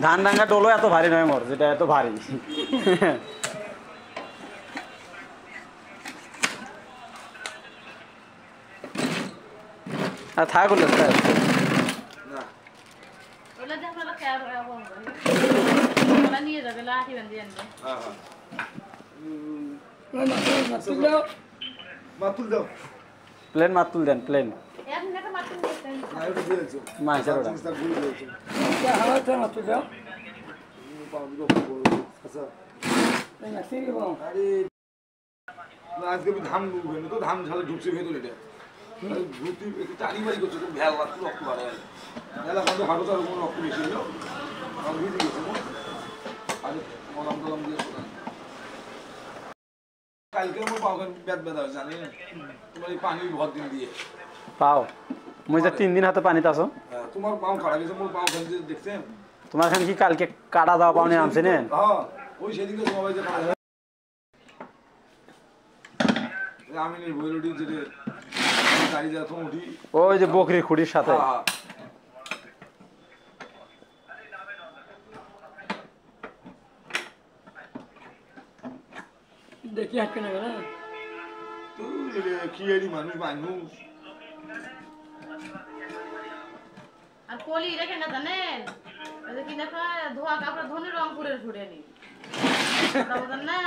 ধান ডাঙ্গা টোলো এত ভারী নয় মোর, যেটা এত ভারী। আর থাক বললে নিয়ে যাবে লাঠি বান্ধি আনবে। প্লেন মাতুল দেন, প্লেন মাছের ওটা আজকে ধান তো ধান ঝালে ঢুকছে ভেতরে এটা চারি বাড়ি করছে তো ভেল রক্ত বাড়ে মেলা কিন্তু হাঁটো তার উপর রক্ত বেশি হলো ভিজে গেছে আর মলাম টলাম দিয়ে কালকে আমার পাও ব্যাট ব্যথা হয়েছে জানি তোমার এই পানি ভর দিন দিয়ে পাও মুই যে 3 দিন হাতে পানিতে আছো। তোমার পাও খারাপ গেছে মোর পাও খান দেখছেন তোমার খান কি কালকে কাটা দাও পাওনি নামছে না? হ্যাঁ ওই সেদিনকে সবাই যে আমি নেই বইরুটি যেটা গাড়ি যা তো উঠি ওই যে বকরির খুঁড়ির সাথে দেখি হাঁটকে না না তুই কি এরি মানুষ মানুষ আর পলি রেখে না জানেন ওই যে কি দেখো ধোয়া কাপড় ধনে রংপুরের ফুড়ে নি ওটা না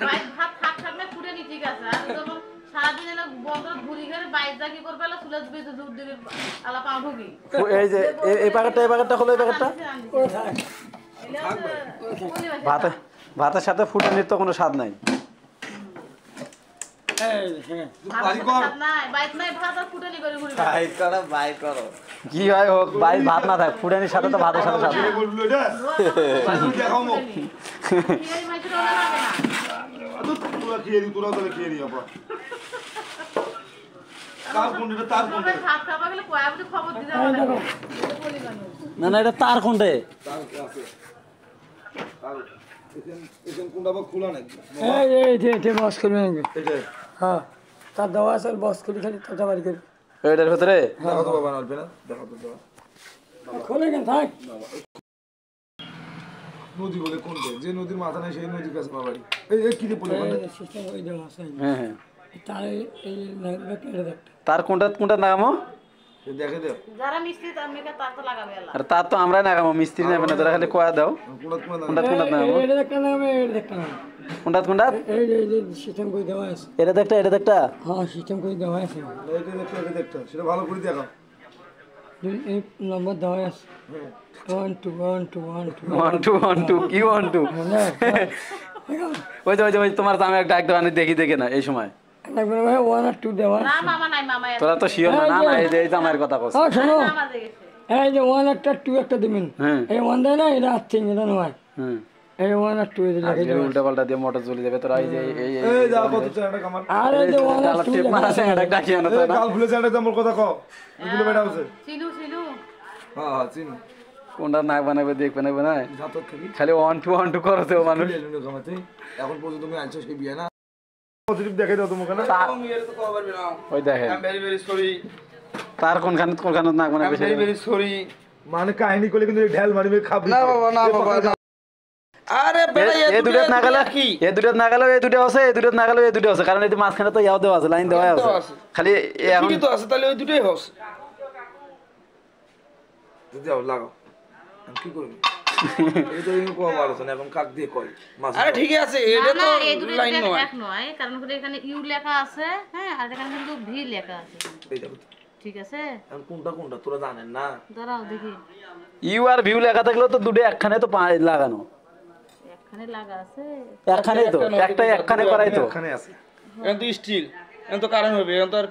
বাইক ভাত থাক থাক না ফুড়ে নি ঠিক আছে আর যখন সারাদিন এলো বন্ধ ঘুরি ঘরে বাইক যা কি করবে সুলে দিবে দুধ দিবে আলা পাও ঢুকি এই যে এই প্যাকেটটা হলো, এই প্যাকেটটা ভাতের সাথে ফুটানির তো কোনো স্বাদ নাই। কি হয় হোক বাইক ভাত না থাক ফুটানির সাথে তো ভাতের সাথে স্বাদ না না এটা তার কোনটে হ্যাঁ তার দেওয়া আছে বস করি খালি তাটা বাড়ি করি এটার ভিতরে খোলে কেন থাক নদী বলে কোনটা যে নদীর মাথা নাই সেই নদীর কাছে বাড়ি এই কি রে পড়ে সিস্টেম ওই দেওয়া আছে হ্যাঁ হ্যাঁ তার এই তার কোনটা নাগামো দেখে দে যারা মিস্ত্রি তার মেকা তার তো লাগাবে আলা আর তার তো আমরাই নাগামো, মিস্ত্রি নেবে না, তোরা খালি কয়া দাও কোনটা নাগামো এটা দেখতে না এটা দেখতে না কোনটা এই সিস্টেম করে দেওয়া আছে এটা দেখটা হ্যাঁ সিস্টেম করে দেওয়া আছে এটা দেখতে সেটা ভালো করে দেখো এই নম্বর দেওয়া আছে 1 2 1 2 1 2 1 2 1 2 কি 1 2 ওই যে তোমার তো আমি একটা ডাক দেওয়া দেখি না এই সময় লাগবে ভাই 1 আর 2 দেওয়া না মামা নাই মামা তোরা তো শিওর না না এই যে আমার কথা কস শোনো মামা দেখেছে এই যে 1 একটা 2 একটা দিবেন এই 1 দেয় না এটা আছে এটা নয় এই 1 আর 2 এর লাগে এই উল্টা পাল্টা দিয়ে মোটর জ্বলে যাবে তোরা এই যে এই যা কত চাটা কামার আরে যে 1 আর 2 টেপ মারা আছে এটা ডাকি আনো তো না কাল ফুলে চাটা তোমার কথা কও এগুলো বেটা আছে চিনু হ্যাঁ চিনি কোনটা না বানাবে দেখবে না জাতক থেকে খালি 1 2 করো তো মানুষ এখন পর্যন্ত তুমি আনছো সেই বিয়ে না পজিটিভ দেখাই দাও তোমাকে না ওই দেখেন I am very very sorry তার কোনখানে না বানাবে ভেরি ভেরি সরি মানে কাহিনী করলে কিন্তু ঢেল মারবে খাবি না বাবা আরে বেটা এই দুটো না গেল কি এই দুটো না গেল এই দুটো আছে এই দুটো না গেল এই দুটো আছে কারণ এই মাঝখানে তো ইয়াও দেওয়া আছে লাইন দেওয়া আছে খালি এখন তো আছে তাহলে ওই দুটোই হস দাও লাগাও আমি কি করব এই তো ইনকো মারছ না এখন কাক দিয়ে কই মাছ আরে ঠিক আছে এটা তো লাইন নয় কারণ করে এখানে ইউ লেখা আছে হ্যাঁ আর এখানে কিন্তু ভি লেখা আছে এই দেখো ঠিক আছে এখন কোনটা তোরা জানেন না দাঁড়াও দেখি ইউ আর ভিউ লেখা থাকলে তো দুটো একখানে তো লাগানো একখানে লাগা আছে একখানে তো একটাই একখানে করাই তো এখানে আছে এখন তো স্টিল এখন তো কারেন্ট হবে এখন তো আর